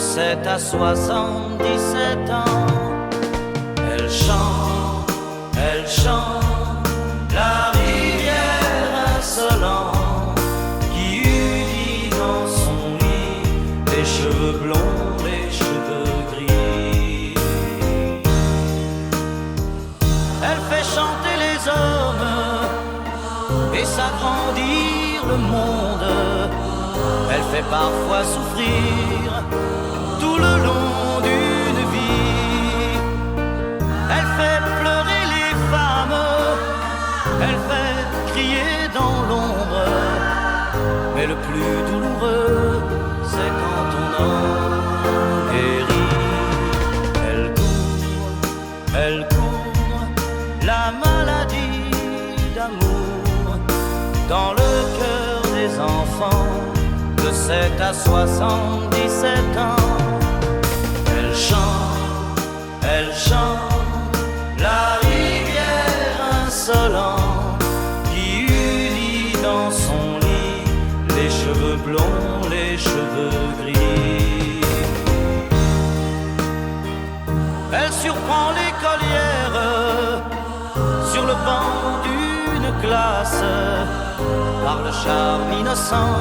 7 à 77 ans. Elle chante la rivière insolente qui unit dans son lit les cheveux blonds, les cheveux gris. Elle fait chanter les hommes et s'agrandir le monde. Elle fait parfois souffrir tout le long d'une vie. Elle fait pleurer les femmes, elle fait crier dans l'ombre. Mais le plus douloureux, c'est quand on en guérit. Elle court la maladie d'amour dans le cœur des enfants de 7 à 77 ans. Elle chante la rivière insolente qui unit dans son lit les cheveux blonds, les cheveux gris. Elle surprend l'écolière sur le banc d'une classe par le charme innocent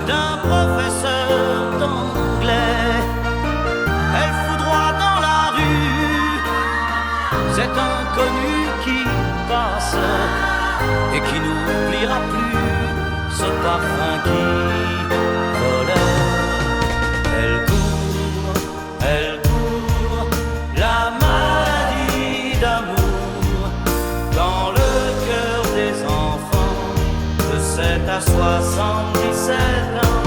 d'un professeur d'anglais. Elle foudroie dans la rue cet inconnu qui passe et qui n'oubliera plus ce parfum qui volait. Elle court la maladie d'amour dans le cœur des enfants de 7 à 77 ans.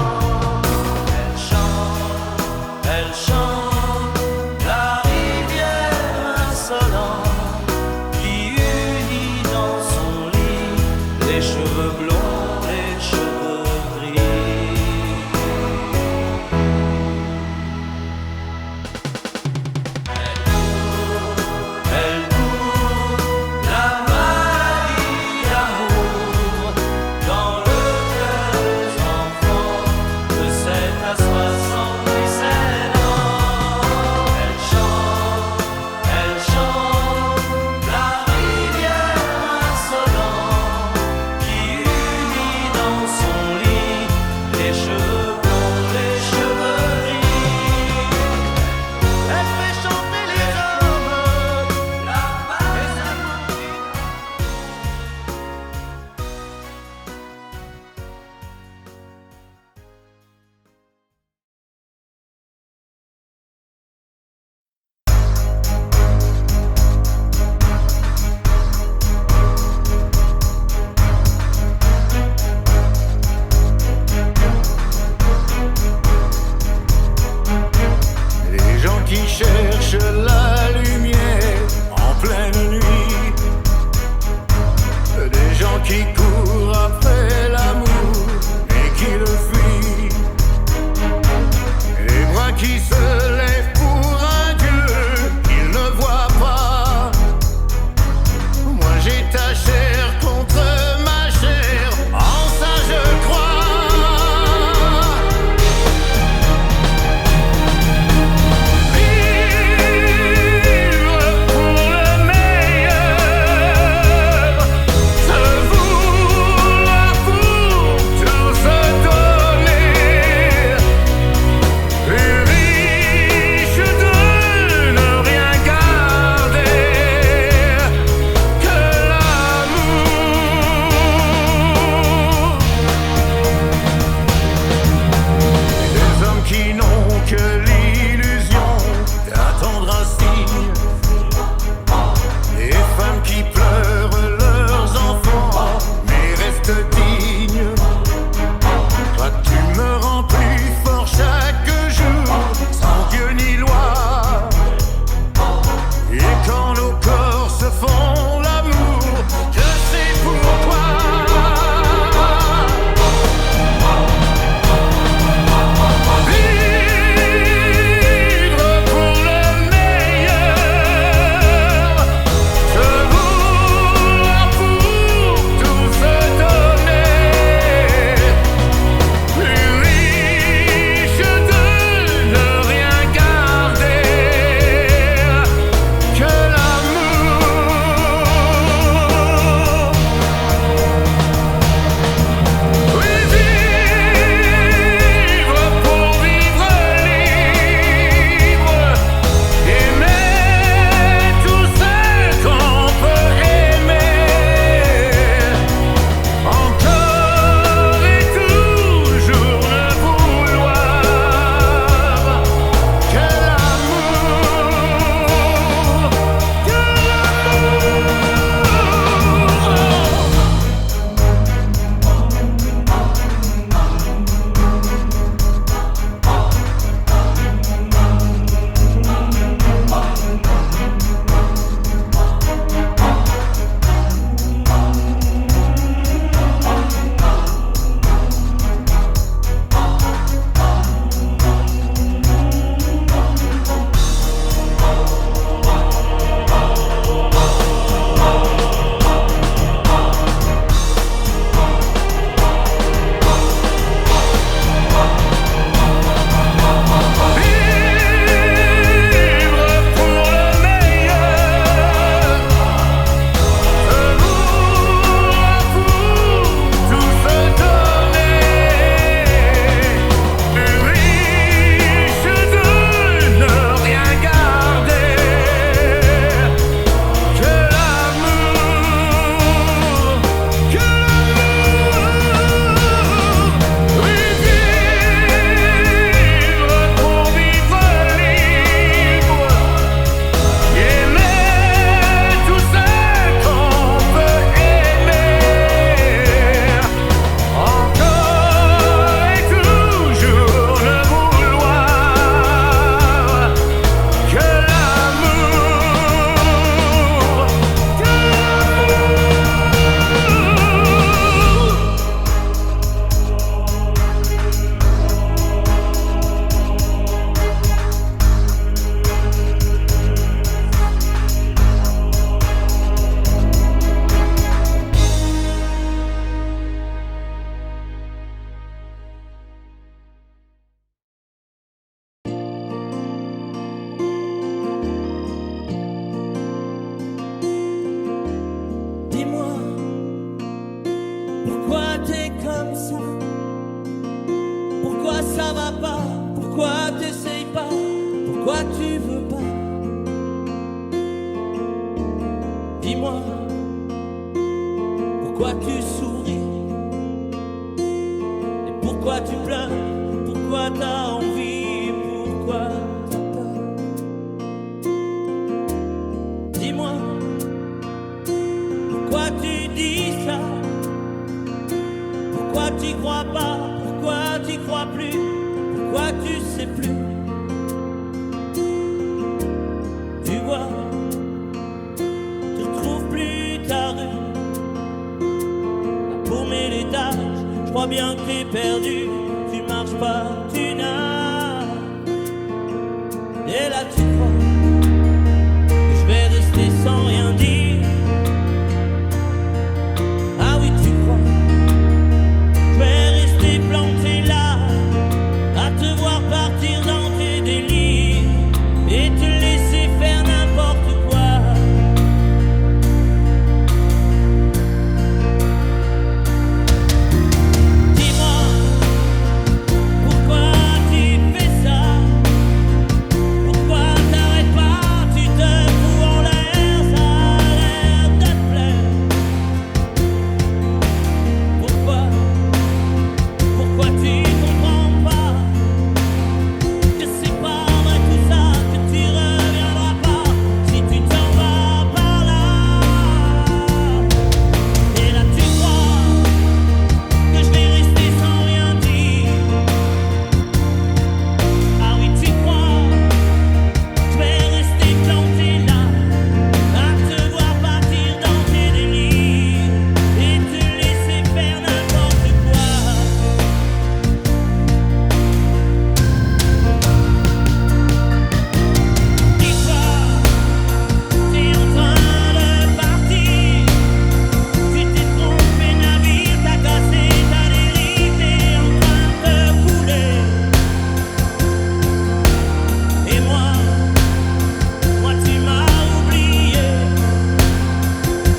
ça va pas? Pourquoi t'essayes pas? Pourquoi tu veux pas? Dis-moi, pourquoi tu souris? Et pourquoi tu pleures? Pourquoi t'as envie? Pourquoi t'as peur? Dis-moi, pourquoi tu dis ça? Pourquoi t'y crois pas? Pourquoi t'y crois plus? Pourquoi tu sais plus? Tu vois, tu retrouves plus ta rue. La paumée l'étage, je crois bien que t'es perdu. Tu marches pas, tu nages. Et là tu crois que je vais rester sans rien dire. Ah oui, tu crois je vais rester planté là, à te voir partir dans tes délires et te laisser faire n'importe quoi. Dis-moi, pourquoi tu fais ça? Pourquoi t'arrêtes pas? Tu te fous en l'air, ça a l'air de te plaire. Pourquoi tu comprends pas que c'est pas vrai tout ça, que tu reviendras pas si tu t'en vas par là? Et là tu crois que je vais rester sans rien dire. Ah oui, tu crois je vais rester planté là, à te voir partir dans tes délires et te laisser faire n'importe quoi. Dis-toi, t'es en train de partir. Tu t'es trompé navire, t'as cassé ta dérive, t'es en train de couler. Et moi tu m'as oublié.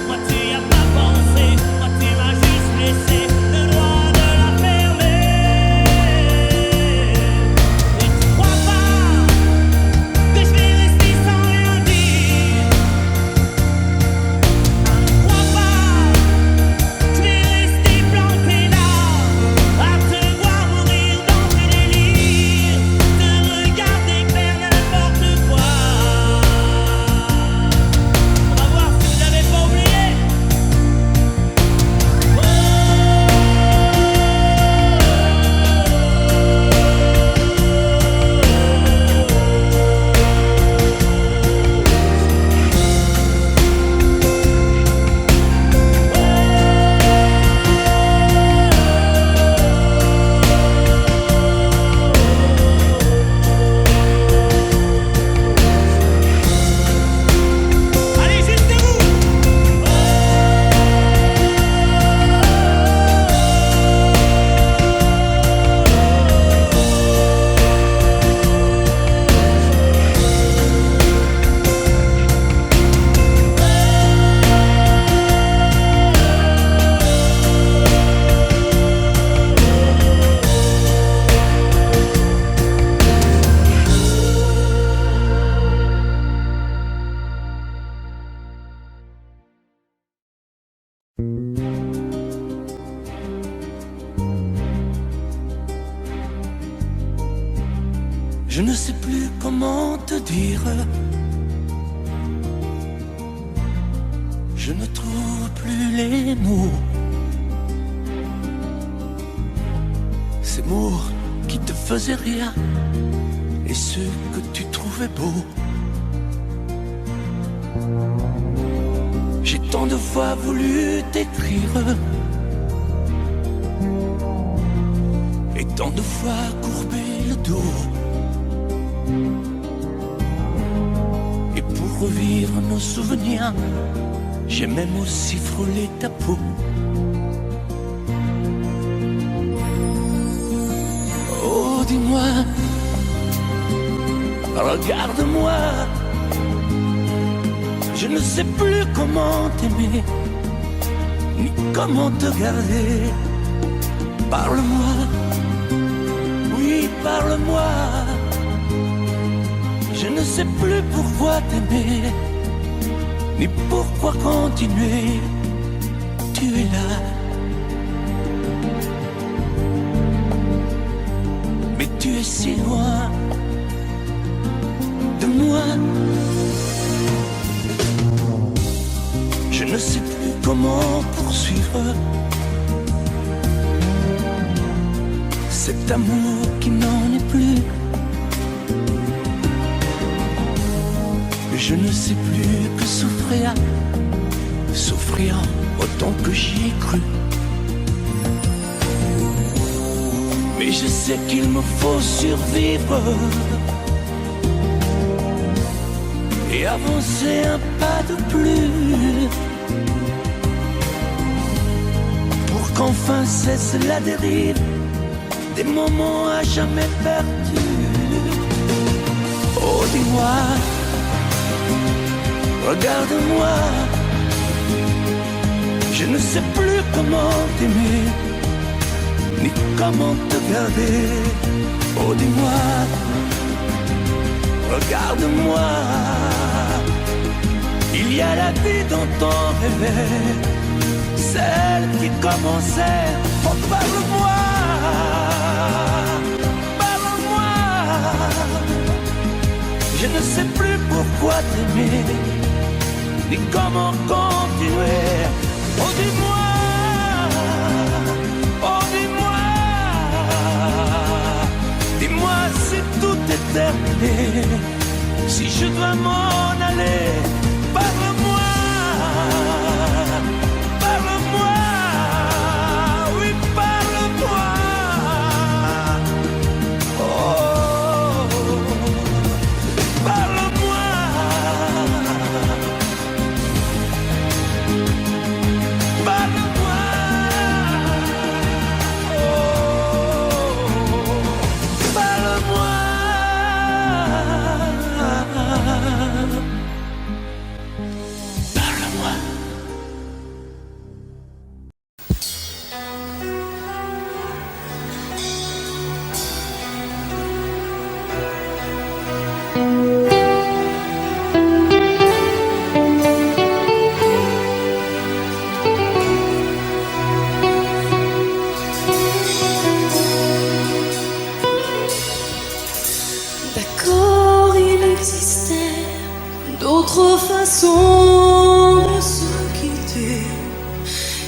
Moi tu y as pas pensé. Moi tu m'as juste laissé le droit de la fermer. Et tu crois pas que je vais rester sans rien dire? Crois pas je vais rester planté là, à te voir mourir dans tes délires, te regarder faire n'importe quoi. On va voir si vous n'avez pas oublié. Allez, juste vous. Je ne sais plus comment te dire. Je ne trouve plus les mots. Ces mots qui te faisaient rien et ceux que tu trouvais beaux. J'ai tant de fois voulu t'écrire et tant de fois courbé le dos. Et pour revivre nos souvenirs, j'ai même aussi frôlé ta peau. Oh, dis-moi, regarde-moi. Je ne sais plus comment t'aimer, ni comment te garder. Parle-moi, oui, moi. Je ne sais plus pourquoi t'aimer, ni pourquoi continuer. Tu es là, mais tu es si loin de moi. Je ne sais plus comment poursuivre cet amour qui n'en est plus. Je ne sais plus que souffrir, souffrir autant que j'y ai cru. Mais je sais qu'il me faut survivre et avancer un pas de plus pour qu'enfin cesse la dérive des moments à jamais perdus. Oh, dis-moi, regarde-moi, je ne sais plus comment t'aimer, ni comment te garder. Oh, dis-moi, regarde-moi, il y a la vie dont on rêvait, celle qui commençait. Oh, parle-moi, parle-moi, je ne sais plus pourquoi t'aimer, ni comment continuer. Oh, dis-moi, oh, dis-moi, dis-moi si tout est terminé, si je dois m'en aller. Parle-moi, parle-moi, oui, parle-moi. Oh, parle-moi. Parle-moi, oh, parle-moi. Parle-moi. D'accord, il existait d'autres façons de se quitter.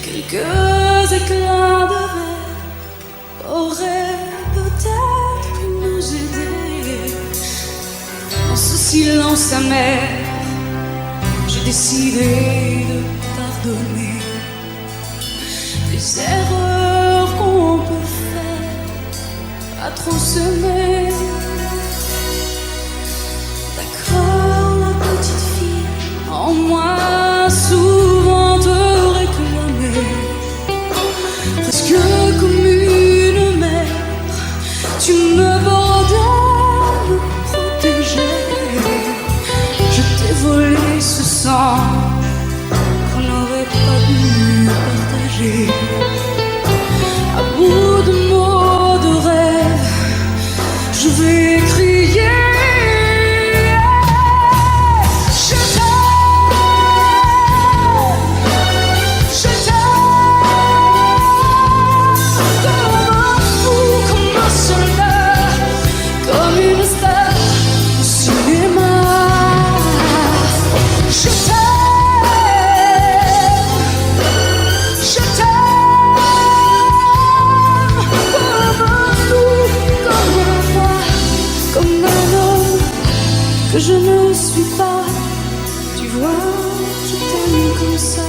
Quelques éclats de verre auraient peut-être pu nous aider. Dans ce silence amer, j'ai décidé de pardonner des erreurs qu'on peut faire à trop s'aimer. En moi, souvent te réclamer, presque comme une mère, tu me bordais, me protégeais. Je t'ai volé ce sang qu'on n'aurait pas dû partager. À bout de mots, de rêves, je vais crier. Que je ne suis pas, tu vois, je t'aime comme ça.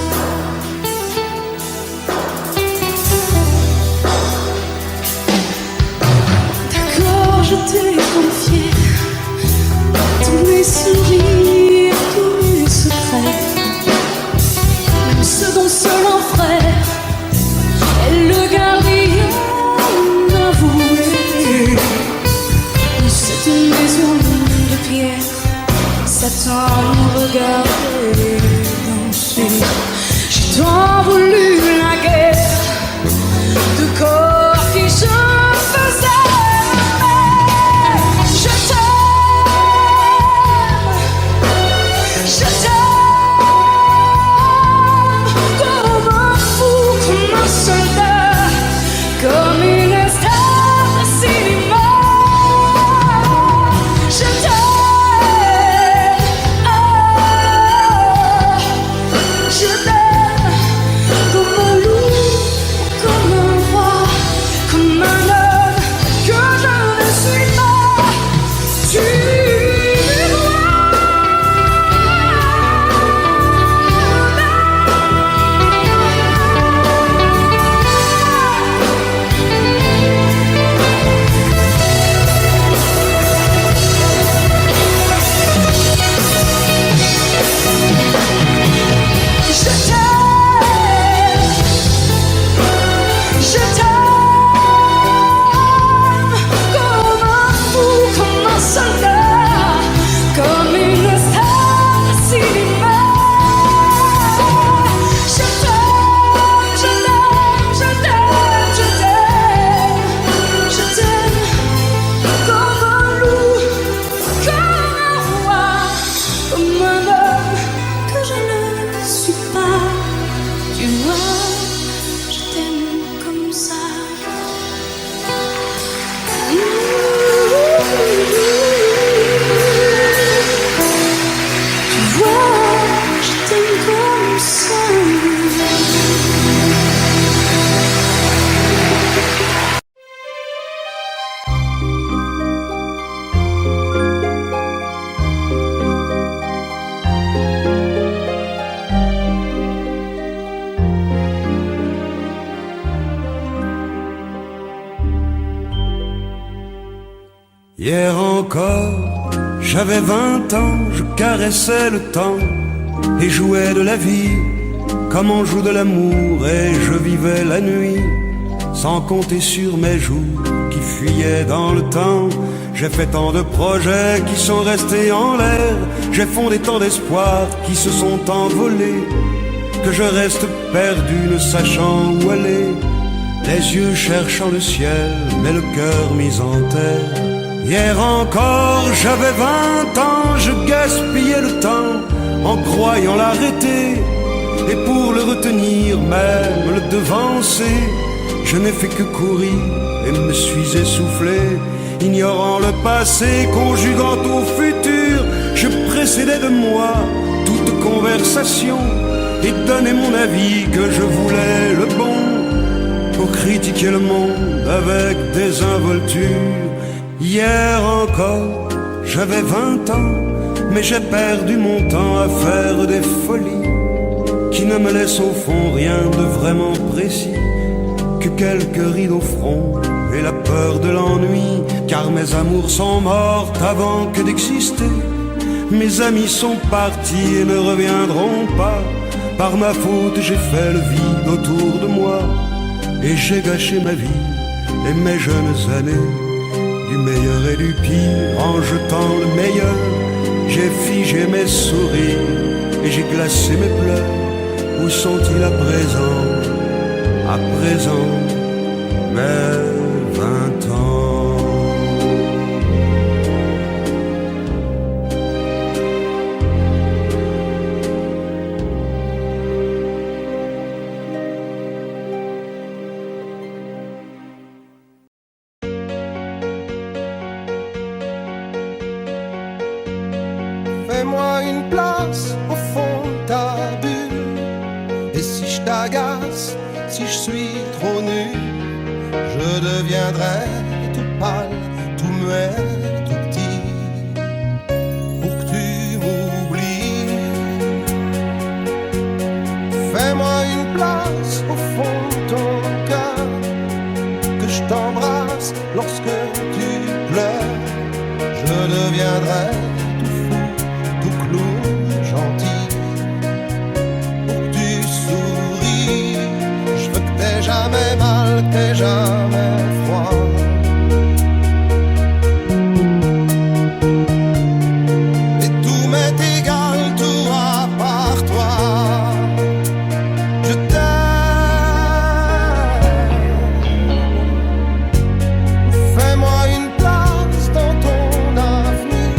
D'accord, je t'ai confié tous mes sourires, tous mes secrets, même ceux dont seul un frère est le gardien avoué. C'est une maison de pierre, Satan nous regardait danser. J'ai tant voulu la guerre de corps qui se faisaient aimer. Hier encore, j'avais 20 ans, je caressais le temps et jouais de la vie comme on joue de l'amour, et je vivais la nuit sans compter sur mes jours qui fuyaient dans le temps. J'ai fait tant de projets qui sont restés en l'air, j'ai fondé tant d'espoirs qui se sont envolés, que je reste perdu ne sachant où aller, les yeux cherchant le ciel mais le cœur mis en terre. Hier encore j'avais 20 ans, je gaspillais le temps en croyant l'arrêter, et pour le retenir, même le devancer, je n'ai fait que courir et me suis essoufflé. Ignorant le passé, conjuguant au futur, je précédais de moi toute conversation et donnais mon avis que je voulais le bon, pour critiquer le monde avec désinvolture. Hier encore, j'avais 20 ans, mais j'ai perdu mon temps à faire des folies qui ne me laissent au fond rien de vraiment précis, que quelques rides au front et la peur de l'ennui, car mes amours sont mortes avant que d'exister. Mes amis sont partis et ne reviendront pas. Par ma faute j'ai fait le vide autour de moi, et j'ai gâché ma vie et mes jeunes années, du meilleur et du pire en jetant le meilleur. J'ai figé mes sourires et j'ai glacé mes pleurs. Où sont-ils à présent, mes 20 ans? Fais-moi une place au fond de ta bulle, et si je t'agace, si je suis trop nu, je deviendrai tout pâle, tout muet, tout petit, pour que tu m'oublies. Fais-moi une place au fond de ton cœur, que je t'embrasse lorsque tu pleures, je deviendrai tout fou, tout clown, gentil, pour que tu souris. Je veux que t'aies jamais mal, que t'aies jamais froid. Et tout m'est égal, tout à part toi. Je t'aime. Fais-moi une place dans ton avenir,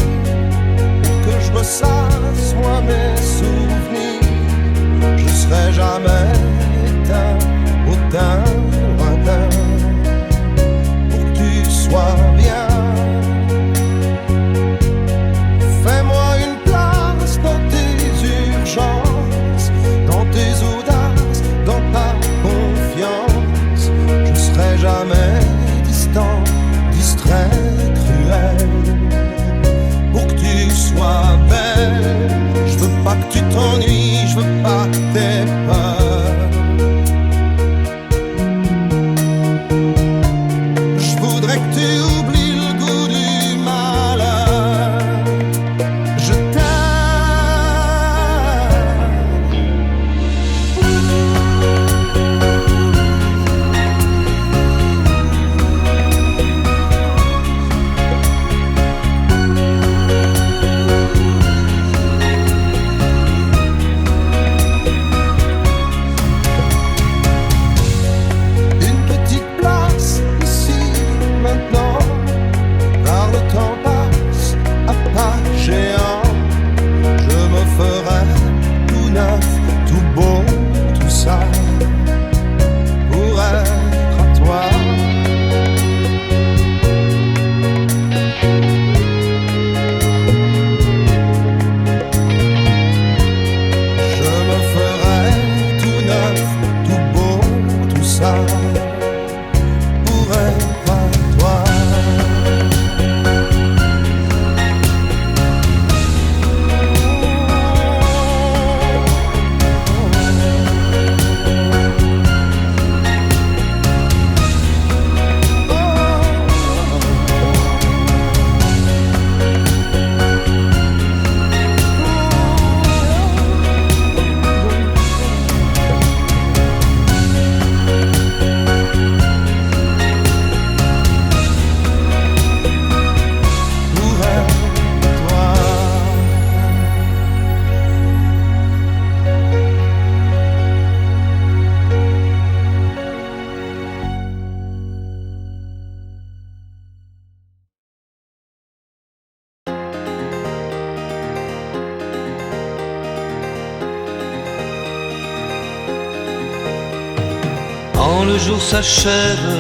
Quand le jour s'achève,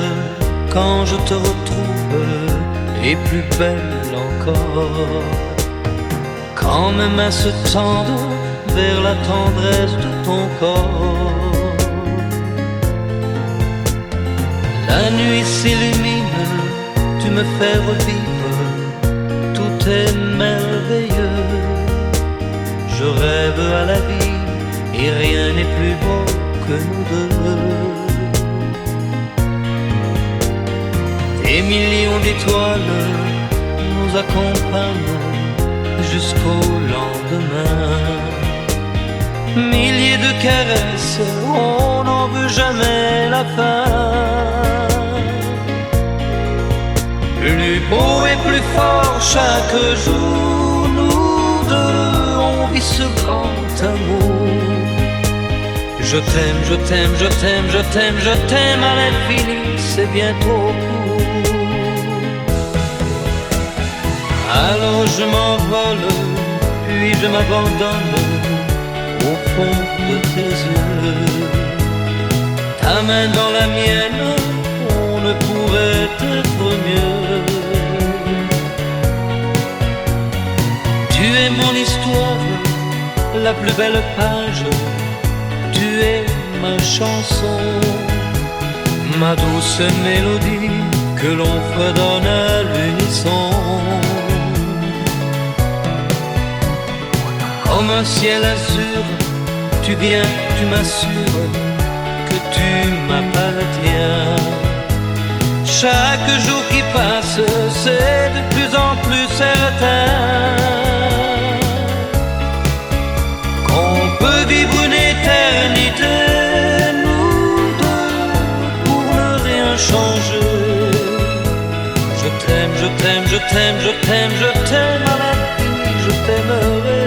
quand je te retrouve, et plus belle encore, quand mes mains se tendent vers la tendresse de ton corps. La nuit s'illumine, tu me fais revivre, tout est merveilleux. Je rêve à la vie et rien n'est plus beau que nous deux. Des millions d'étoiles nous accompagnent jusqu'au lendemain. Milliers de caresses, on n'en veut jamais la fin. Plus beau et plus fort chaque jour, nous deux, on vit ce grand amour. Je t'aime, je t'aime, je t'aime, je t'aime, je t'aime à l'infini, c'est bien trop court. Alors je m'envole, puis je m'abandonne au fond de tes yeux. Ta main dans la mienne, on ne pourrait être mieux. Tu es mon histoire, la plus belle page. Tu es ma chanson, ma douce mélodie que l'on fredonne à l'unisson. Comme un ciel azur, tu viens, tu m'assures que tu m'appartiens. Chaque jour qui passe, c'est de plus en plus certain qu'on peut vivre une éternité, nous deux, pour ne rien changer. Je t'aime, je t'aime, je t'aime, je t'aime, je t'aime à l'infini, je t'aimerai.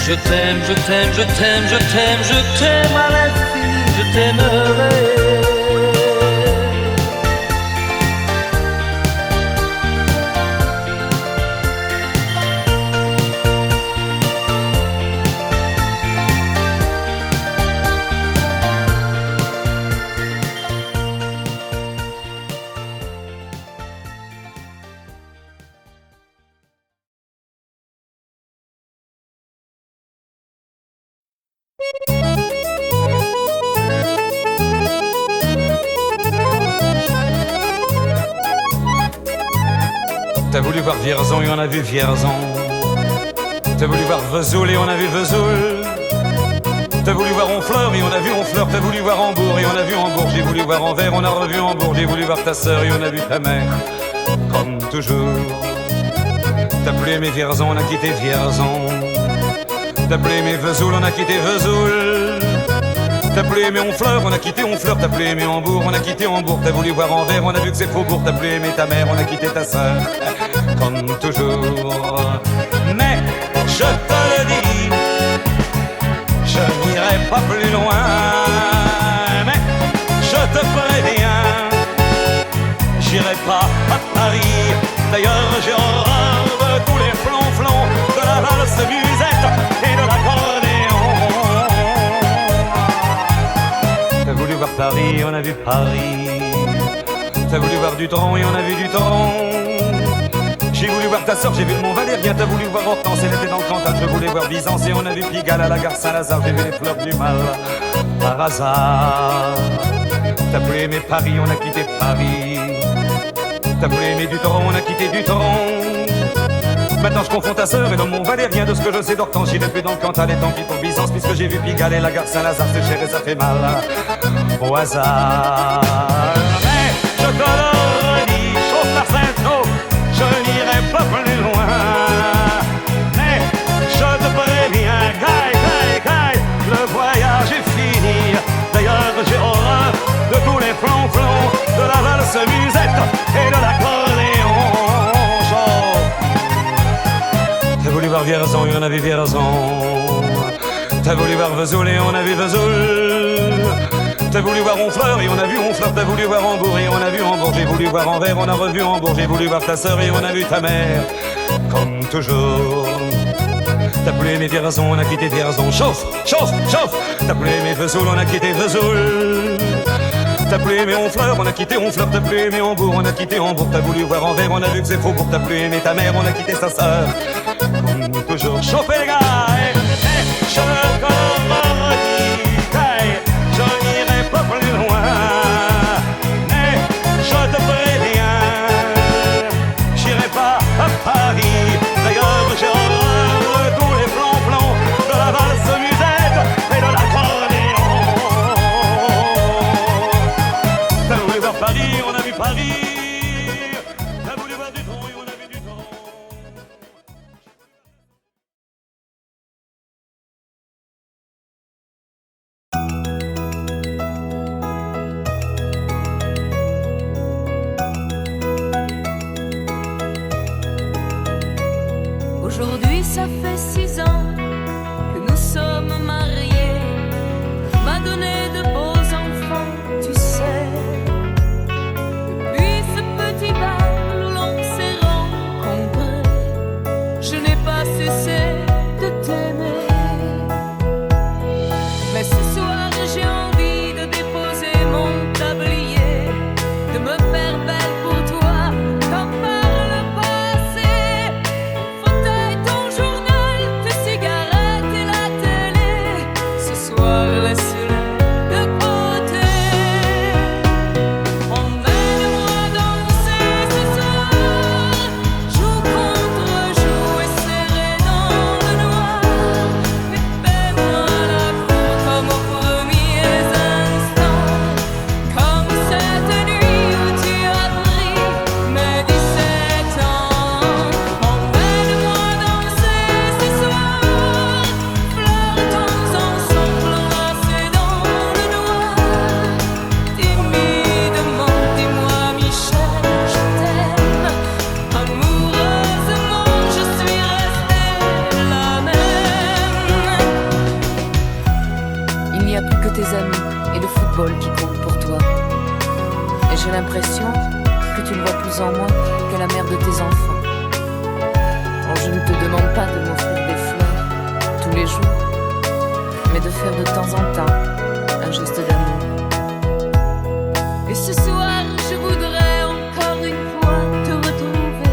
Je t'aime, je t'aime, je t'aime, je t'aime, je t'aime à l'infini, je t'aimerai. T'as voulu voir Vierzon et on a vu Vierzon. T'as voulu voir Vesoul et on a vu Vesoul. T'as voulu voir Honfleur et on a vu Honfleur. T'as voulu voir Hambourg et on a vu Hambourg. J'ai voulu voir Anvers, on a revu Hambourg. J'ai voulu voir ta sœur et on a vu ta mère. Comme toujours. T'as plus aimé Vierzon, on a quitté Vierzon. T'as plus aimé Vesoul, on a quitté Vesoul. T'as plus aimé Honfleur, on a quitté Honfleur. T'as plus aimé Hambourg, on a quitté Hambourg. T'as voulu voir Anvers, on a vu que c'est Faubourg. T'as plus aimé ta mère, on a quitté ta sœur. Comme toujours. Mais je te le dis, je n'irai pas plus loin. Mais je te préviens, j'irai pas à Paris. D'ailleurs j'ai horreur de tous les flonflons, de la valse musette et de l'accordéon. T'as voulu voir Paris, on a vu Paris. T'as voulu voir Dutron et on a vu Dutron. J'ai voulu voir ta sœur, j'ai vu le Mont Valérien. T'as voulu voir Hortense, elle était dans le Cantal. Je voulais voir Byzance et on a vu Pigalle à la gare Saint-Lazare. J'ai vu les fleurs du mal par hasard. T'as plus aimé Paris, on a quitté Paris. T'as plus aimé Dutron, on a quitté Dutron. Maintenant je confonds ta sœur et le Mont Valérien. De ce que je sais d'Hortense, j'irai plus dans le Cantal. Et tant pis pour Byzance, puisque j'ai vu Pigalle et la gare Saint-Lazare. C'est cher et ça fait mal au hasard. Mais je te le redis, chose par Saint-Cloud, je n'irai pas plus loin. Mais je te préviens, caille, le voyage est fini. D'ailleurs j'ai horreur de tous les flonflons, de la valse musette Vierzon et on a vu Vierzon. T'as voulu voir Vesoul et on a vu Vesoul. T'as voulu voir Honfleur et on a vu Honfleur. T'as voulu voir Hambourg et on a vu Hambourg. J'ai voulu voir Anvers, on a revu Hambourg. J'ai voulu voir ta sœur et on a vu ta mère. Comme toujours. T'as plus aimé Vierzon, on a quitté Vierzon. Chauffe, chauffe, chauffe. T'as plus aimé Vesoul, on a quitté Vesoul. T'as plus aimé Honfleur, on a quitté Honfleur. T'as plus aimé Hambourg, on a quitté Hambourg. T'as voulu voir Anvers, on a vu que c'est faux. Pour t'as plus aimé ta mère, on a quitté sa sœur. Comme toujours. Chauffez les gars, je je n'irai pas plus loin. Mais je te préviens, j'irai pas à Paris. D'ailleurs, j'ai horreur de tous les plans de la valse musette et de l'accordéon. T'as voulu voir Paris, on a vu Paris. T'as voulu voir du tronc et on a vu du tronc. Aujourd'hui ça fait 6 ans que nous sommes mariés. M'a donné de beaux enfants, tu sais. Depuis ce petit bal où l'on s'est rencontrés, je n'ai pas cessé de t'aimer. Mais ce soir j'ai envie de déposer mon tablier, de me faire belle pour toi comme par le passé. Fauteuil, ton journal, tes cigarettes et la télé. Ce soir laisse-les de côté. Emmène-moi danser ce soir, joue contre joue et serré dans le noir. Mais fais-moi la cour comme aux premiers instants, comme cette nuit où tu as pris mes 17 ans. Emmène-moi danser ce soir, flirtons ensemble enlacés dans le noir. Timidement, dis-moi Michel, je t'aime. Amoureusement, je suis restée la même. Il n'y a plus que tes amis et le football qui comptent pour toi. Et j'ai l'impression que tu ne vois plus en moi que la mère de tes enfants. Oh, je ne te demande pas de m'offrir des fleurs tous les jours, mais de faire de temps en temps un geste d'amour. Et ce soir, je voudrais encore une fois te retrouver,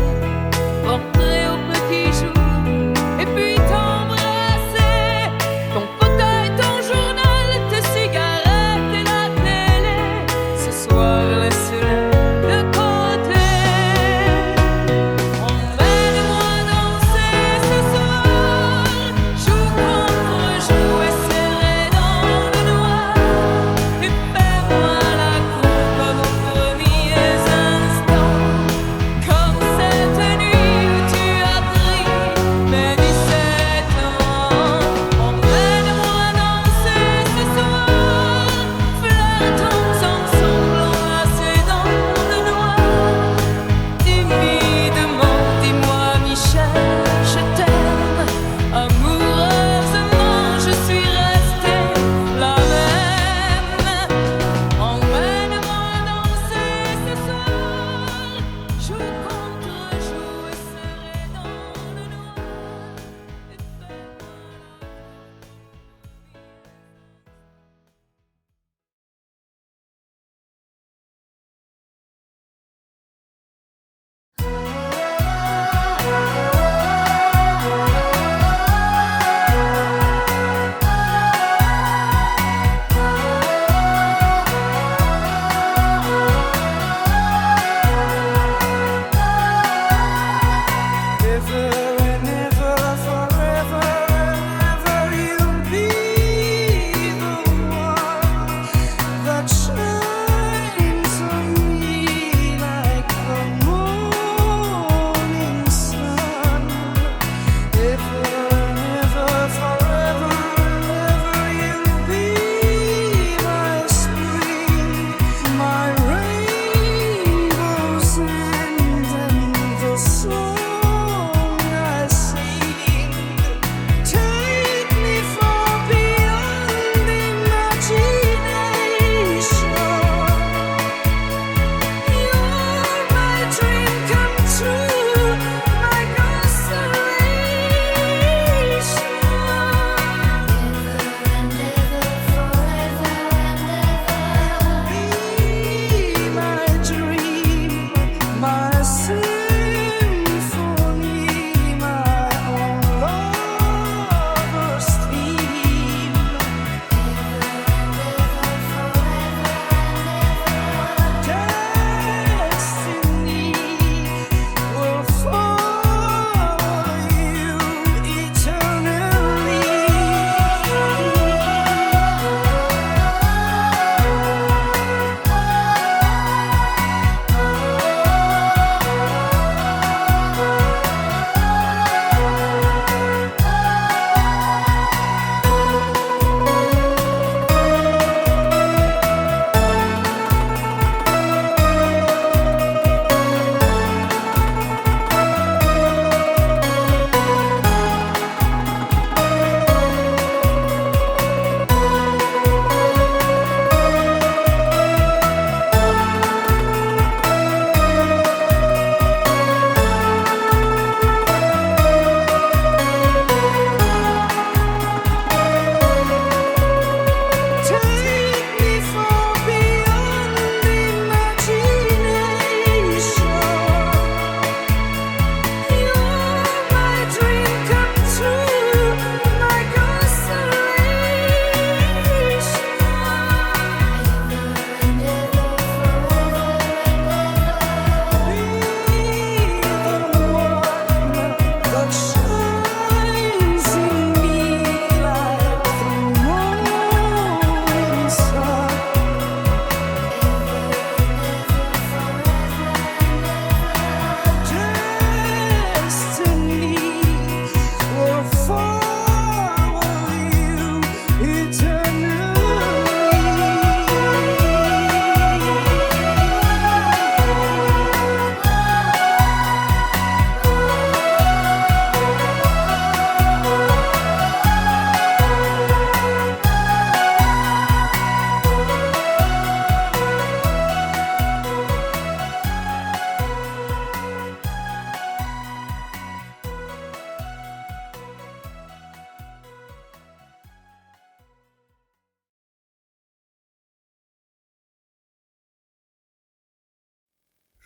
rentrer au petit jour, et puis t'embrasser. Ton fauteuil, ton journal, tes cigarettes et la télé. Ce soir, laisse-les de côté. Emmène-moi danser ce soir, joue contre joue et serré dans le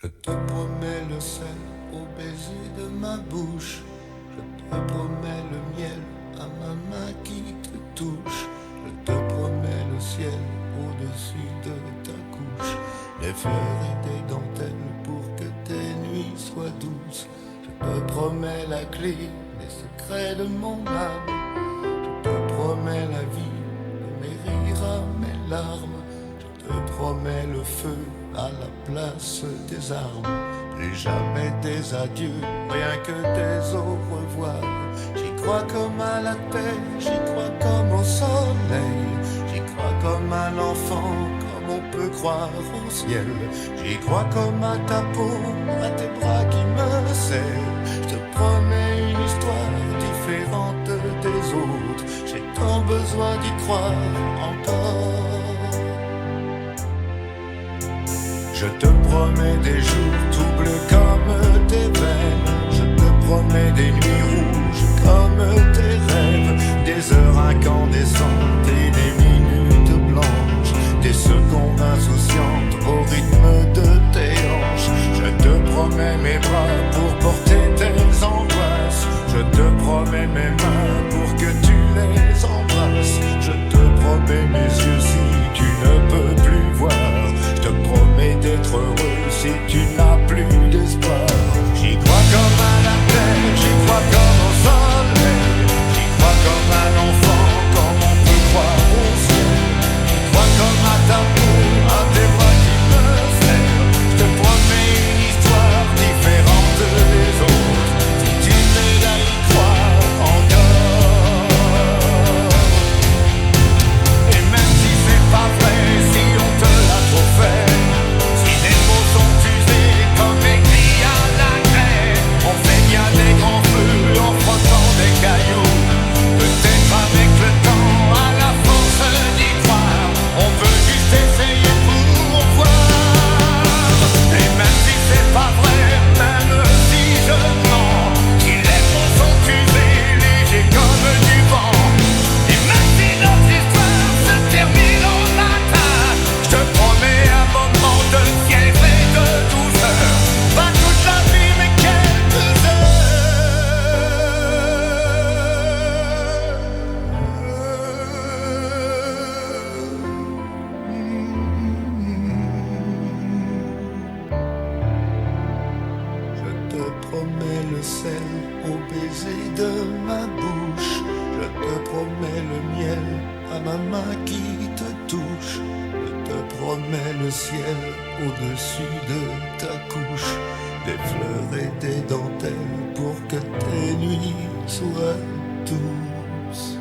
Je te promets le sel au baiser de ma bouche. Je te promets le miel à ma main qui te touche. Je te promets le ciel au-dessus de ta couche. Des fleurs et des dentelles pour que tes nuits soient douces. Je te promets la clé des secrets de mon âme. Je te promets la vie de mes rires à mes larmes. Je te promets le feu à la place des armes. Plus jamais des adieux, rien que des au revoir. J'y crois comme à la terre, j'y crois comme au soleil. J'y crois comme à l'enfant, comme on peut croire au ciel. J'y crois comme à ta peau, à tes bras qui me serrent. Je te promets une histoire différente des autres. J'ai tant besoin d'y croire encore. Je te promets des jours tout bleus comme tes veines. Je te promets des nuits rouges comme tes rêves. Des heures incandescentes et des minutes blanches. Des secondes insouciantes au rythme de tes hanches. Je te promets mes bras pour porter tes angoisses. Je te promets mes mains pour que tu les embrasses. Je te promets mes yeux si tu ne peux plus voir. Je te promets d'être heureux si tu n'as plus d'espoir. J'y crois comme à la terre, j'y crois comme au soleil. J'y crois comme à l'enfant, comme on peut croire au ciel. J'y crois comme à ta peau, à tes bras qui me serrent. Je te promets une histoire différente des autres. Si tu m'aides à y croire encore. Et même si c'est pas vrai, si on te l'a trop fait, si les mots sont usés comme écrits à la craie, on fait bien des grands feux en frottant des cailloux. Peut-être avec le temps, à la force d'y croire, on peut juste essayer pour voir. Et même si c'est pas vrai, même si je mens, si les mots sont usés, légers comme du vent, et même si notre histoire se termine au matin, je te promets un moment de fièvre et de douceur. Pas toute la vie mais quelques Je te promets le sel au baiser de ma bouche. Je te promets le miel à ma main qui te touche. Je te promets le ciel au-dessus de ta couche. Des fleurs et des dentelles pour que tes nuits soient douces.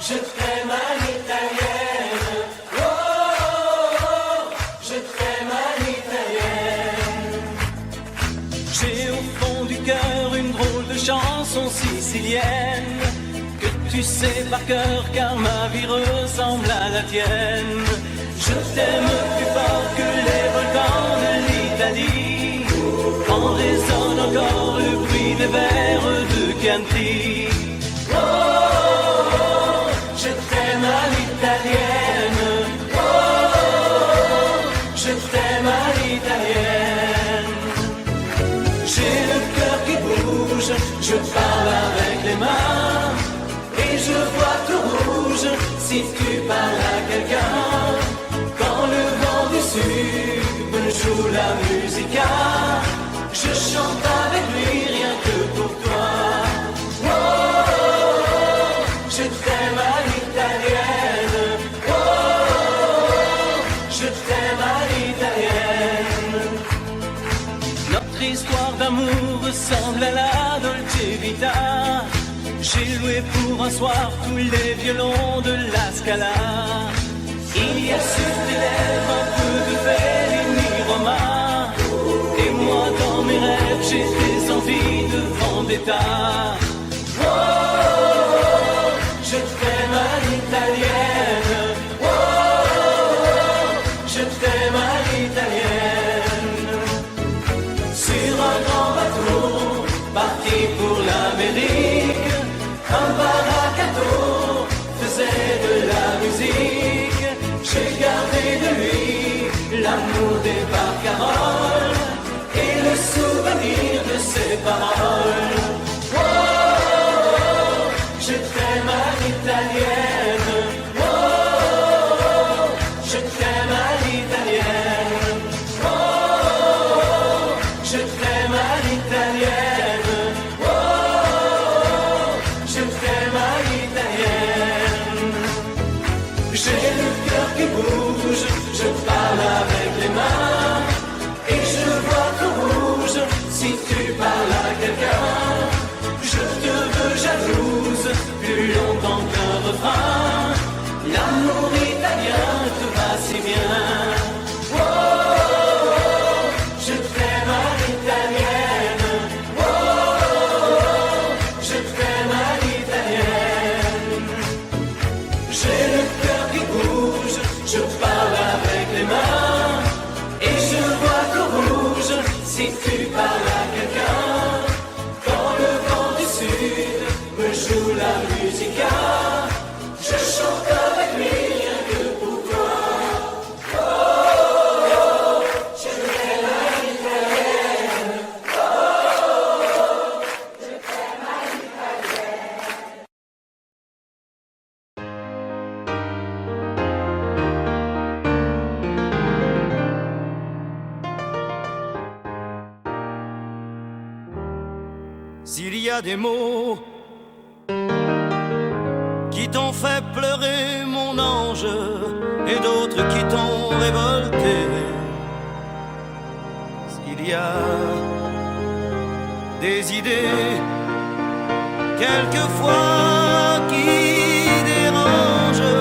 Je t'aime à l'italienne. Oh, je t'aime à l'italienne. J'ai au fond du cœur une drôle de chanson sicilienne que tu sais par cœur car ma vie ressemble à la tienne. Je t'aime plus fort que les volcans de l'Italie. Quand résonne encore le bruit des vers de Chianti. Oh, je t'aime à l'italienne. Oh, je t'aime à l'italienne. J'ai le cœur qui bouge, je parle avec les mains et je vois tout rouge si tu parles à quelqu'un. Quand le vent du sud me joue la musica, je chante avec lui rien que pour toi. Oh, je t'aime à l'italienne. Oh, je t'aime à l'italienne. Notre histoire d'amour ressemble à la Dolce Vita. J'ai loué pour un soir tous les violons de la Scala. Il y a sur tes lèvres un peu de Fellini Roma. Et moi dans mes rêves j'ai des envies de vendetta. Oh, je t'aime à l'italienne. Oh, je t'aime à l'italienne. ma italienne. J'ai le cœur qui bouge, je parle avec les mains. Et je vois tout rouge si tu parles à quelqu'un. Je te veux jalouse, plus longtemps qu'un refrain. L'amour italien te va si bien. Oh, oh, oh, je t'aime à l'italienne. Oh, oh, oh, je t'aime à l'italienne. J'ai le cœur qui bouge, je parle avec les mains. Et je vois tout rouge si tu parles à quelqu'un. Quand le vent du sud me joue la musica, je chante avec lui rien que pour toi. Oh, oh, oh, je t'aime à l'italienne. Oh, oh, oh, je t'aime à l'italienne. S'il y a des mots qui t'ont fait pleurer mon ange et d'autres qui t'ont révolté, s'il y a des idées quelquefois qui dérangent,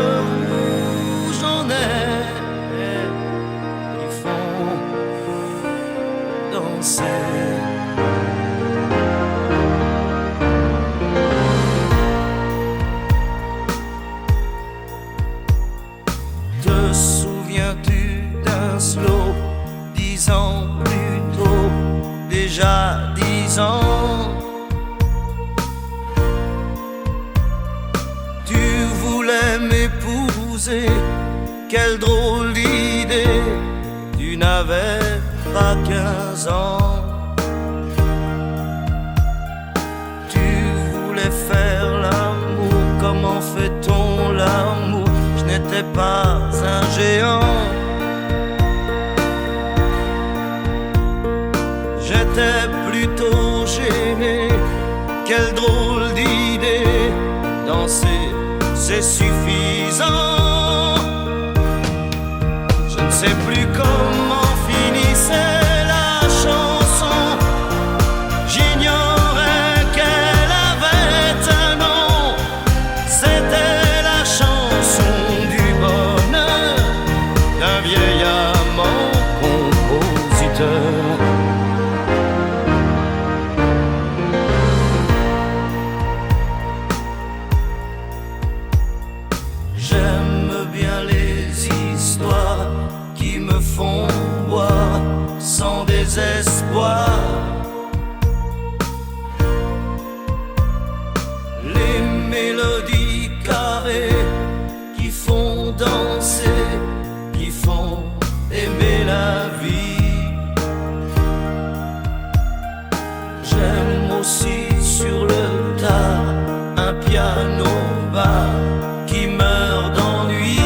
ou j'en ai qui font danser. Te souviens-tu d'un slow 10 ans plus tôt, déjà 10 ans? Tu voulais m'épouser, quelle drôle d'idée, tu n'avais pas 15 ans. Tu voulais faire l'amour, comment fait-on l'amour? Je n'étais pas un géant. J'étais plutôt gêné, quelle drôle d'idée, danser c'est suffisant. Je ne sais plus comment finissait la chanson, j'ignorais qu'elle avait un nom. C'était la chanson du bonheur d'un vieil amant compositeur. J'aime bien les histoires qui me font boire sans désespoir. Les mélodies carrées qui font danser, qui font aimer la vie. J'aime aussi sur le tas un piano bas qui meurt d'ennui.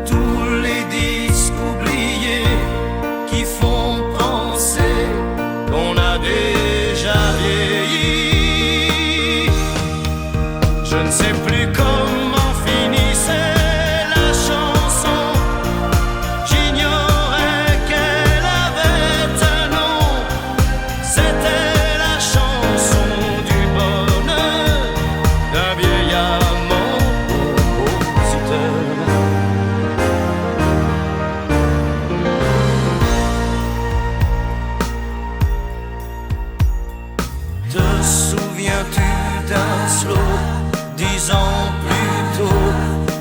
Tous les disques oubliés qui font penser qu'on a déjà vieilli. Je ne sais plus comment finissait la chanson, j'ignorais qu'elle avait un nom. C'était la chanson du bonheur d'un vieil amant compositeur. Te souviens-tu d'un slow 10 ans plus tôt,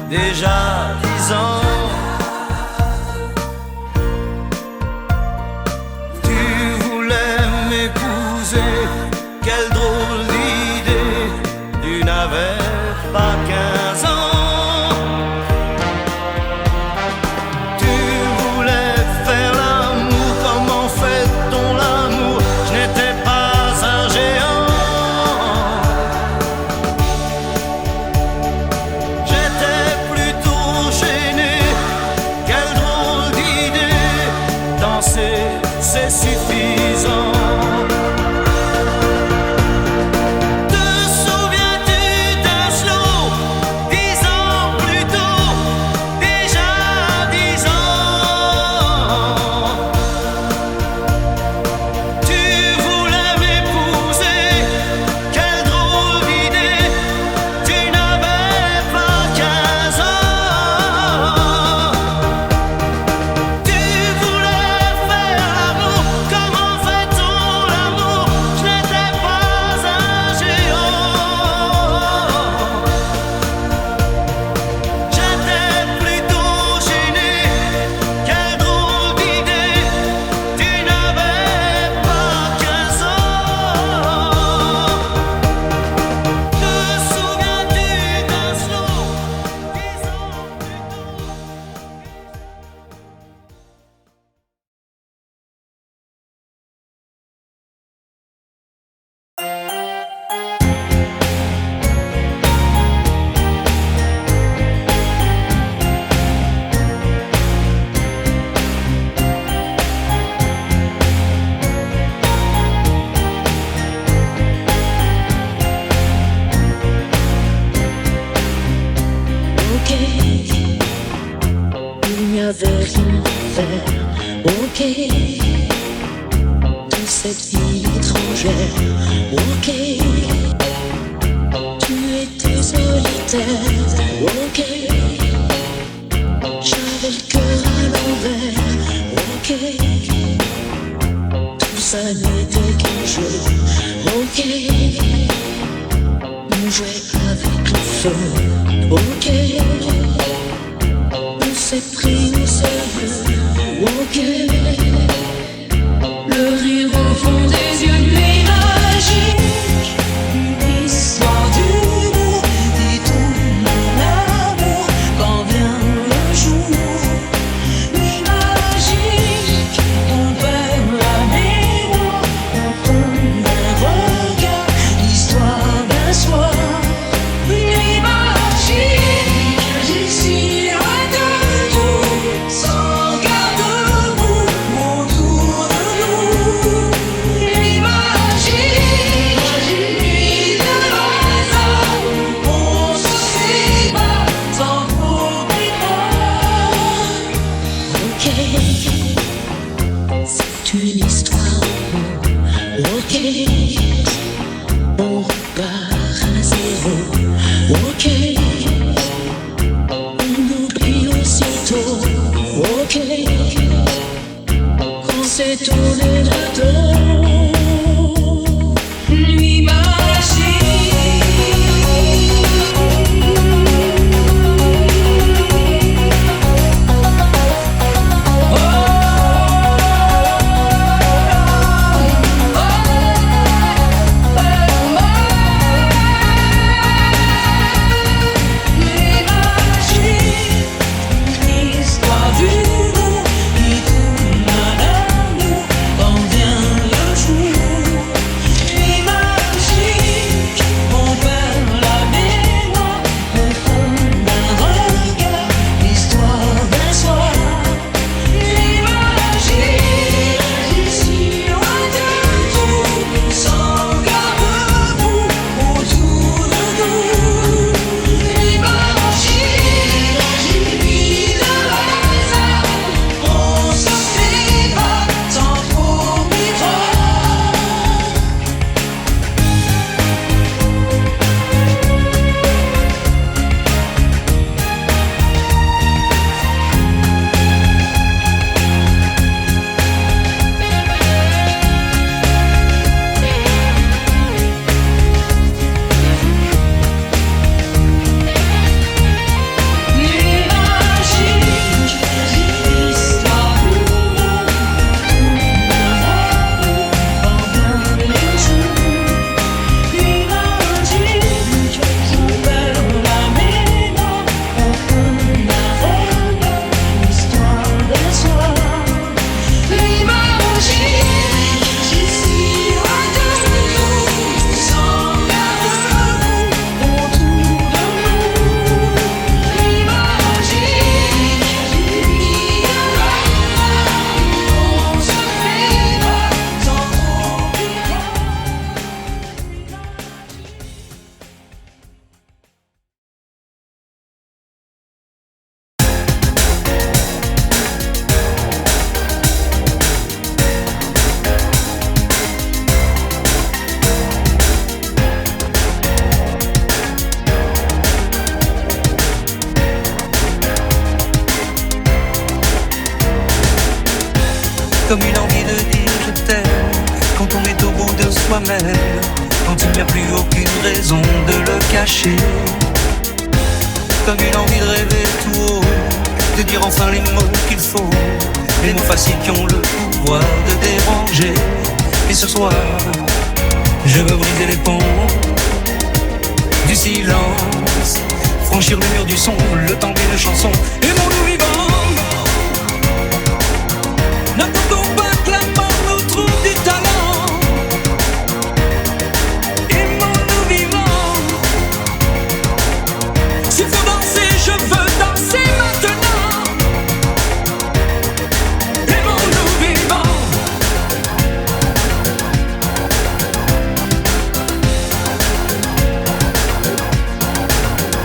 déjà 10 ans? Tu voulais m'épouser, quelle drôle d'idée, tu n'avais pas 15 ans. Tu voulais faire l'amour, comment fait-on l'amour? Je n'étais pas un géant. J'étais plutôt gêné, feu. Ok, on s'est pris au sérieux. Ok, le rire au fond des yeux, nuit magique, une histoire d'une qui tourne l'amour quand vient le jour. Nuit magique, on perd la mémoire, on tombe d'un regard, l'histoire d'un soir. Nuit magique, d'ici à debout, sans garde-boue, autour de nous. Nuit magique, nuit de hasard, on se sépare sans premier pas. Ok, c'est une histoire. Ok, on repart à zéro. Ok, on oublie aussitôt. Ok, quand c'est tourné de dos. Nuit magique. Nuit magique, une histoire d'une qui tourne à l'amour quand vient le jour. Nuit magique, on perd la mémoire au fond d'un regard, l'histoire d'un soir. Nuit magique, d'ici loin de tout, sans garde-boue, autour de nous. Nuit magique, nuit de hasard, on se sépare sans premier pas. Nuit magique, l'histoire d'amour, quand vient le jour. Nuit magique, on perd la mémoire au fond d'un regard, l'histoire d'un soir. Nuit magique, d'ici loin de nous, sans garde-boue, autour de nous. Nuit magique, nuit de hasard, on se sépare sans premier pas. Comme une envie de dire je t'aime quand on est au bout de soi-même, quand il n'y a plus aucune raison de le cacher. Comme une envie de rêver tout haut, de dire enfin les mots qu'il faut, les mots faciles qui ont le pouvoir de déranger. Et ce soir, je veux briser les ponts du silence, franchir le mur du son, le temps d'une chanson. Aimons-nous vivants. N'attendons pas que la mort nous trouve du talent. Aimons-nous vivants. S'il faut danser, je veux danser maintenant. Aimons-nous vivants.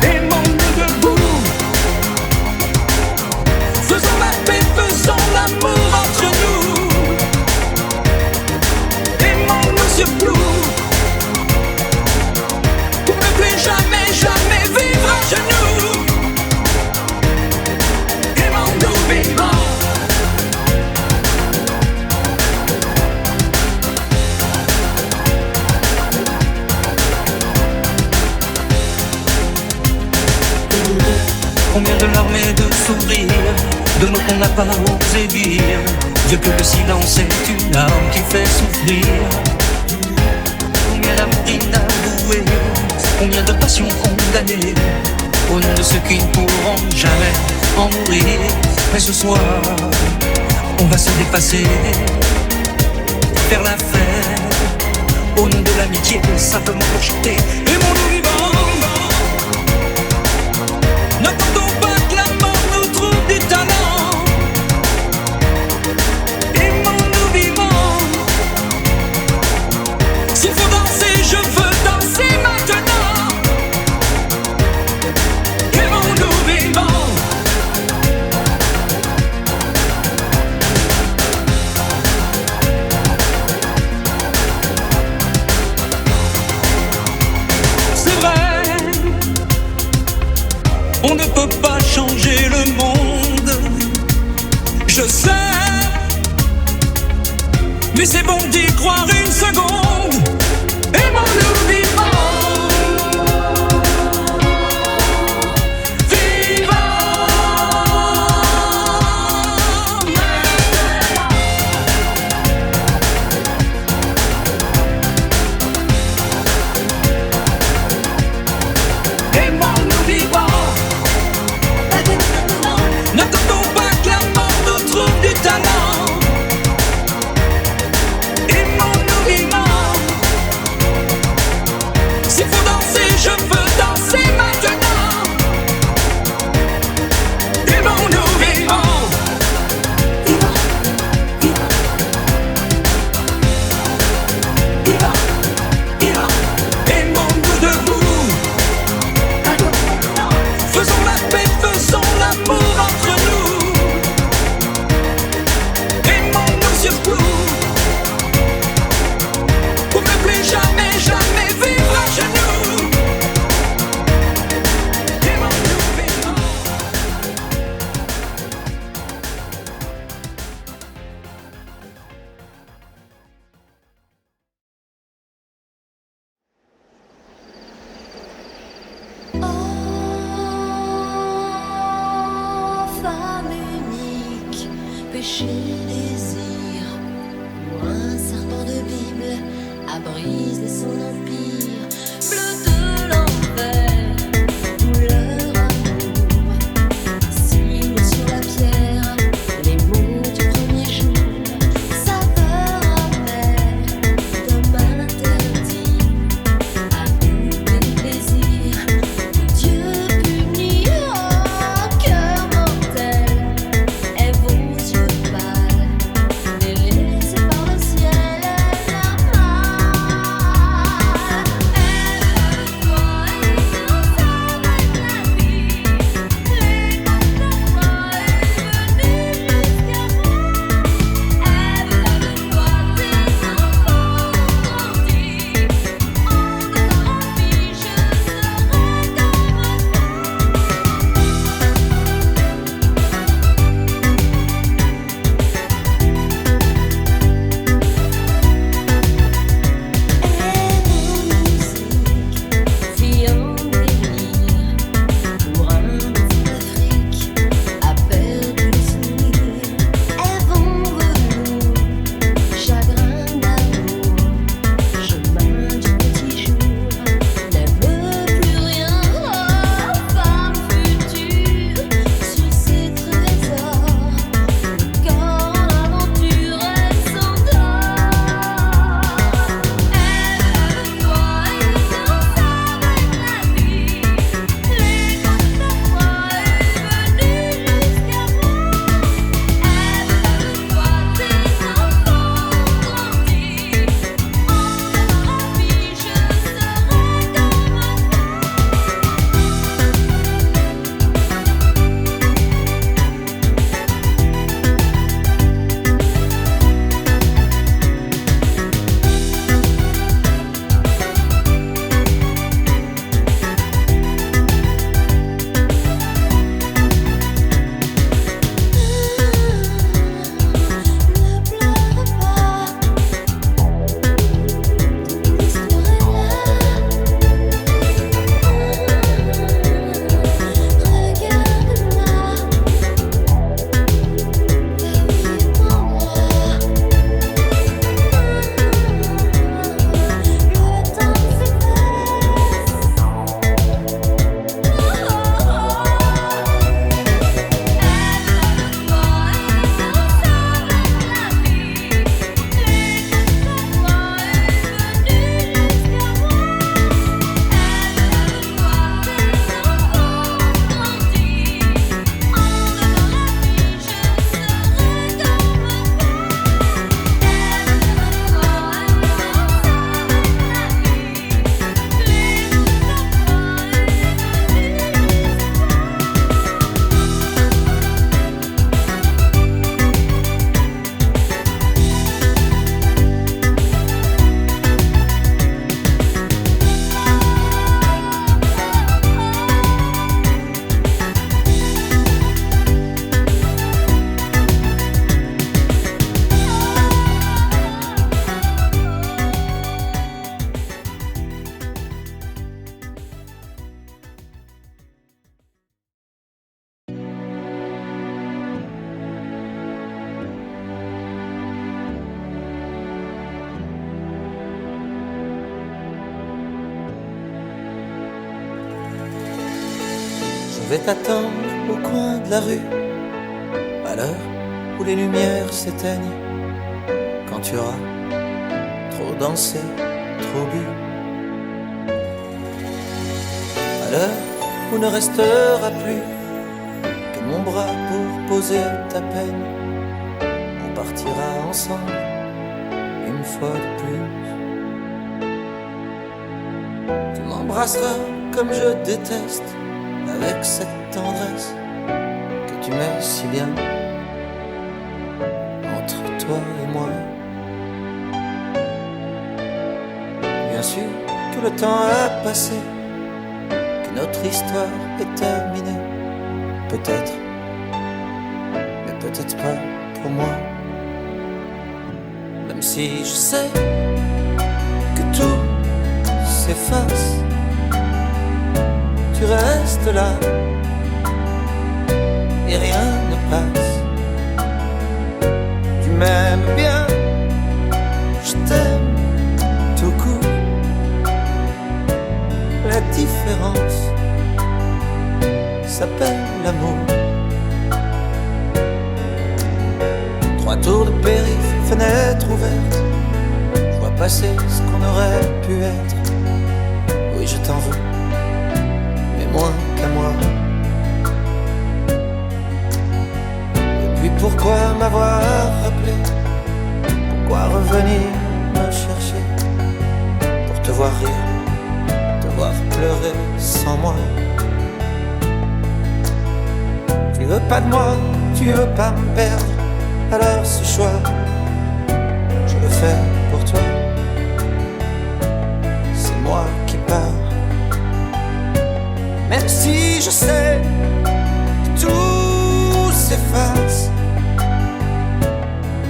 Aimons-nous debout. Combien de larmes et de sourires, de mots qu'on n'a pas osé dire. Dieu que le silence est une arme qui fait souffrir. Combien d'amour inavoué, combien de passions condamnées, au nom de ceux qui ne pourront jamais en mourir. Mais ce soir, on va se dépasser, faire la fête, au nom de l'amitié, simplement pour chanter. Aimons-nous vivants, n'attendons pas que la mort nous trouve du talent. Aimons-nous vivants, s'il faut danser, je veux danser maintenant. Aimons-nous vivants. C'est vrai, on ne peut pas changer le monde, je sais, mais c'est bon d'y croire une seconde. Aimons-nous vivants, aimons-nous vivants. N'attendons pas que la mort nous trouve du talent. Aimons-nous vivants. S'il faut danser, je veux danser maintenant. Aimons-nous vivants. Aimons-nous debout. Faisons la paix, faisons l'amour entre nous. Aimons-nous surtout, pour ne plus jamais, jamais vivre à genoux. Aimons-nous vivants. Femme unique, péché, désir, ou un serpent de Bible a brisé son empire. Bleu de l'enfer, douleur, amour, signe sur la pierre, les mots du premier jour, saveur amère d'un mal interdit, amour et plaisir. Dieu punit, oh, cœur mortel, et vos yeux pâles. Je vais t'attendre au coin de la rue, à l'heure où les lumières s'éteignent, quand tu auras trop dansé, trop bu. À l'heure où ne restera plus que mon bras pour poser ta peine, on partira ensemble une fois de plus. Tu m'embrasseras comme je déteste, avec cette tendresse que tu mets si bien entre toi et moi. Bien sûr que le temps a passé, que notre histoire est terminée. Peut-être, mais peut-être pas pour moi. Même si je sais que tout s'efface, tu restes là et rien ne passe. Tu m'aimes bien, je t'aime tout court. La différence s'appelle l'amour. 3 tours de périph', fenêtre ouverte, je vois passer ce qu'on aurait pu être. Oui, je t'en veux, mais moins qu'à moi. Et puis pourquoi m'avoir rappelé? Pourquoi revenir me chercher? Pour te voir rire, te voir pleurer sans moi. Tu veux pas de moi, tu veux pas me perdre. Alors ce choix, je le fais pour toi. C'est moi qui pars. Même si je sais que tout s'efface,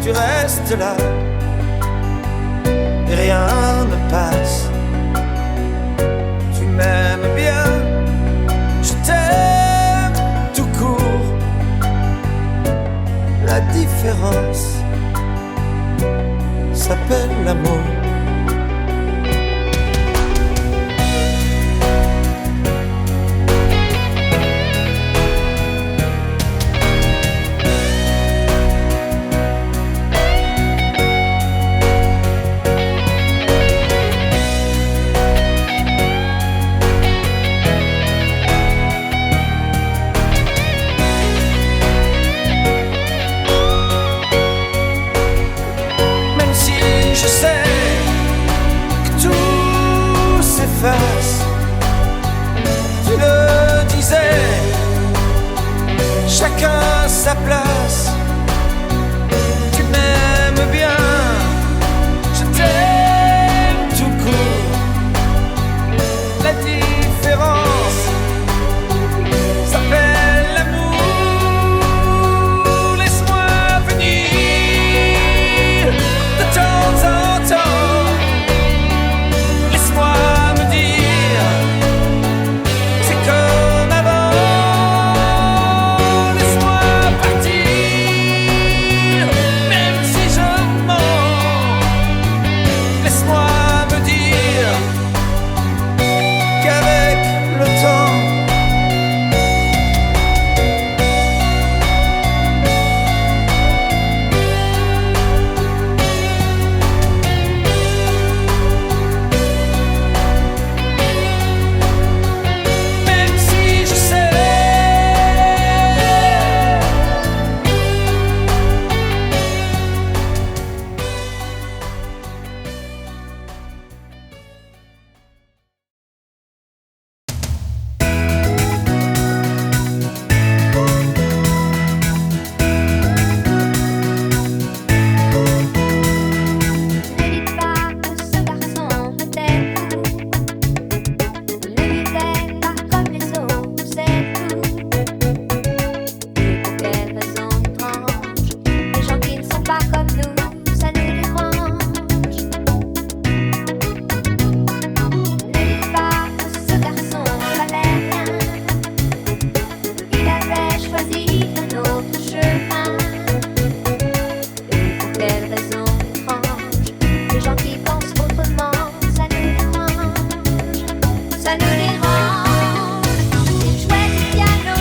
tu restes là et rien ne passe. Tu m'aimes bien, je t'aime tout court. La différence s'appelle l'amour. Tu le disais, chacun sa place. Tu m'aimes bien, je t'aime tout court. La différence s'appelle l'amour. Laisse-moi venir de temps en temps. Laisse-moi ça nous dérange. C'est chouette le piano.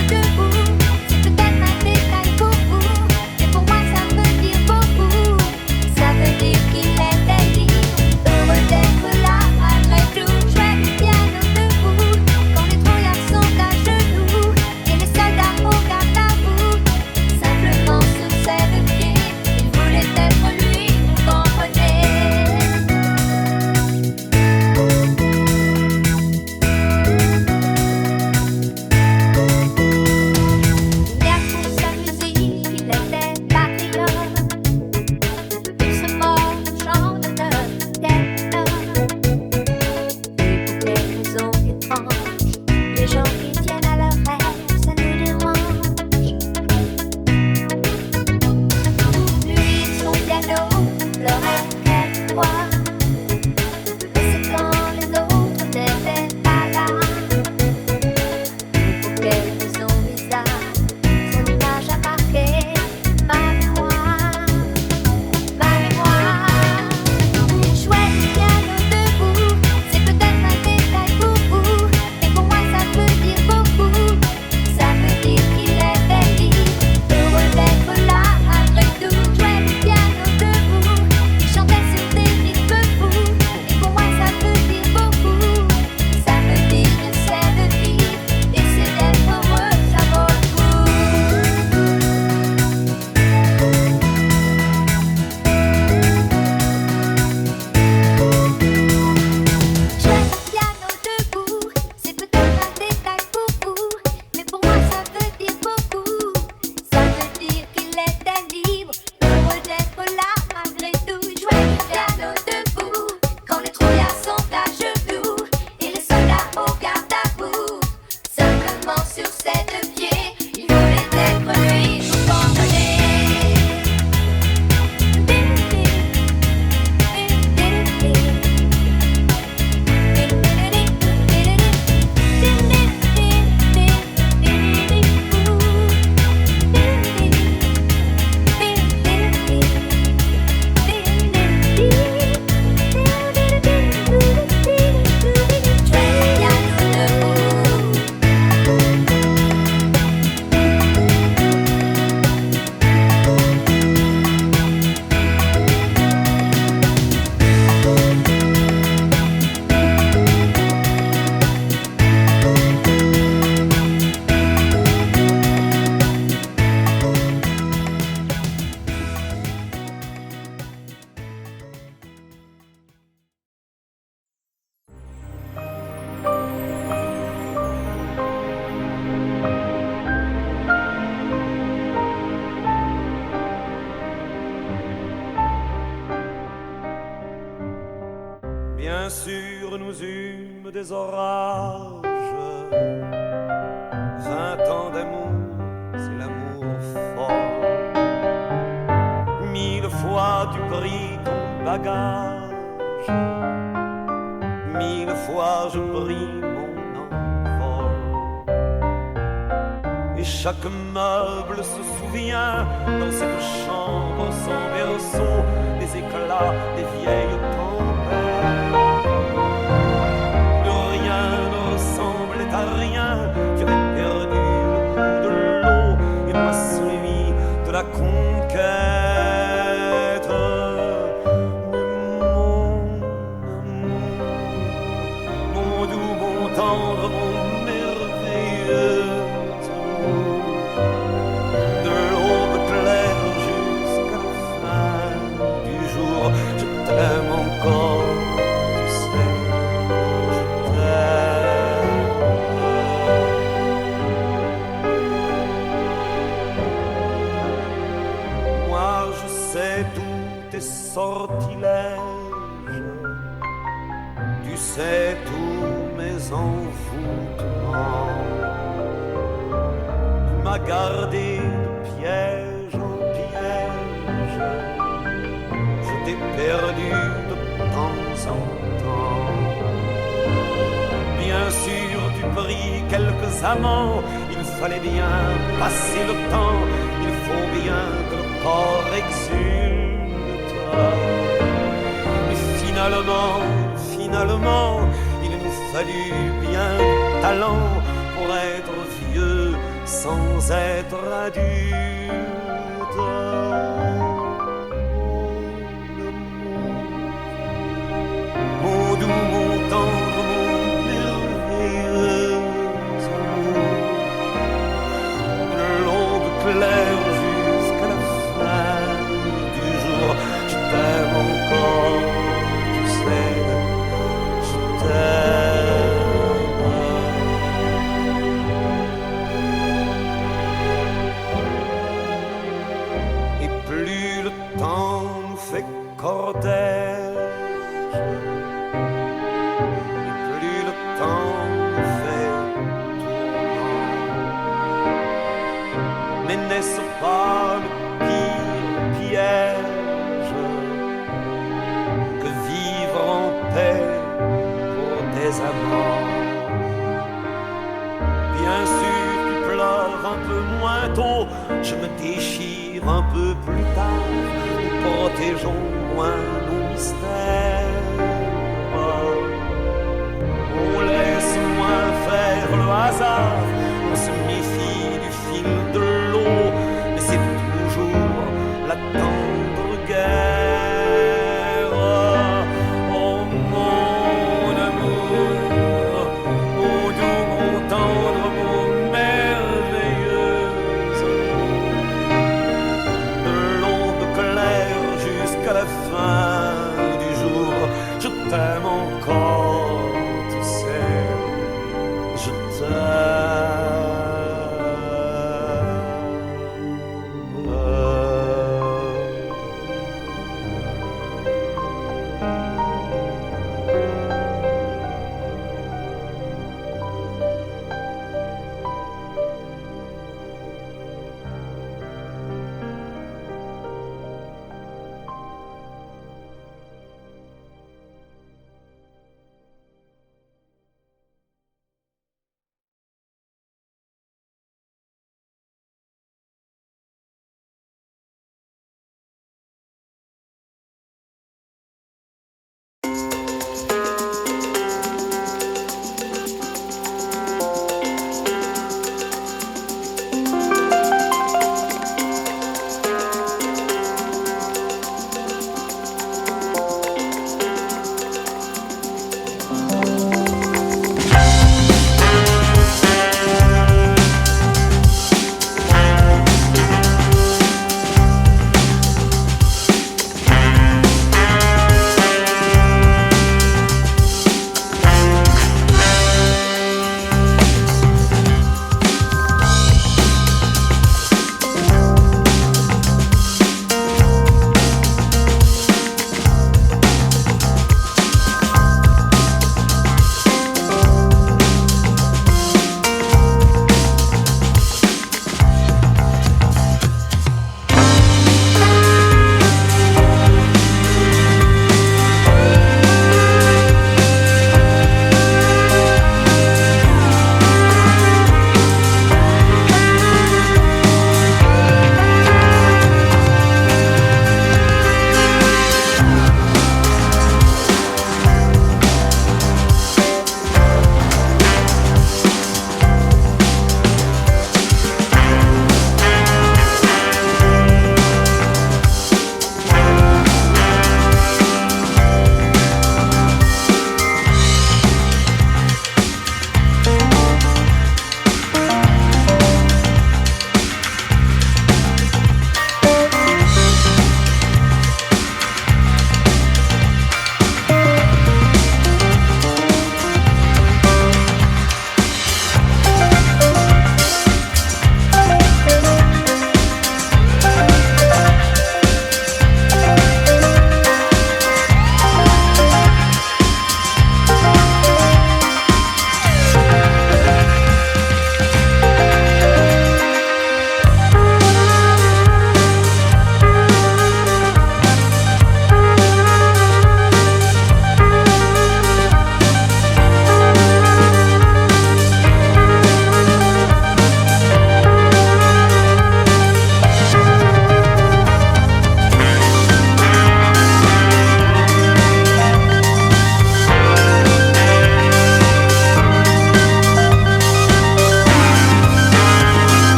nous eûmes des orages. 20 ans d'amour, c'est l'amour fort. 1000 fois tu pris ton bagage, 1000 fois je pris mon envol. Et chaque meuble se souvient dans cette chambre sans berceau des éclats des vieilles tempêtes. Plus rien ne ressemblait à rien. J'avais perdu le goût de l'eau et moi celui de la conquête. Mais mon amour, mon doux, mon tendre, mon merveilleux amour, de l'aube claire jusqu'à la fin du jour, je t'aime encore, tu sais, je t'aime. Moi je sais tous tes sortilèges, tu sais tous mes envoûtements. Tu m'as gardé de piège en piège, je t'ai perdu de temps en temps. Bien sûr tu pris quelques amants, il fallait bien passer le temps, il faut bien que le corps exulte. Mais finalement, il nous fallut bien du talent pour être vieux sans être adulte. Mon doux, mon tendre, mon merveilleux amour, de l'aube claire jusqu'à la fin du jour, je t'aime encore, tu sais, je t'aime. Et plus le temps nous fait cortège, et plus le temps nous fait tourment. Mais n'est-ce pas le pire piège que vivre en paix pour des amants? Bien sûr tu pleures un peu moins tôt, je me déchire un peu plus tard, nous protégeons moins nos mystères.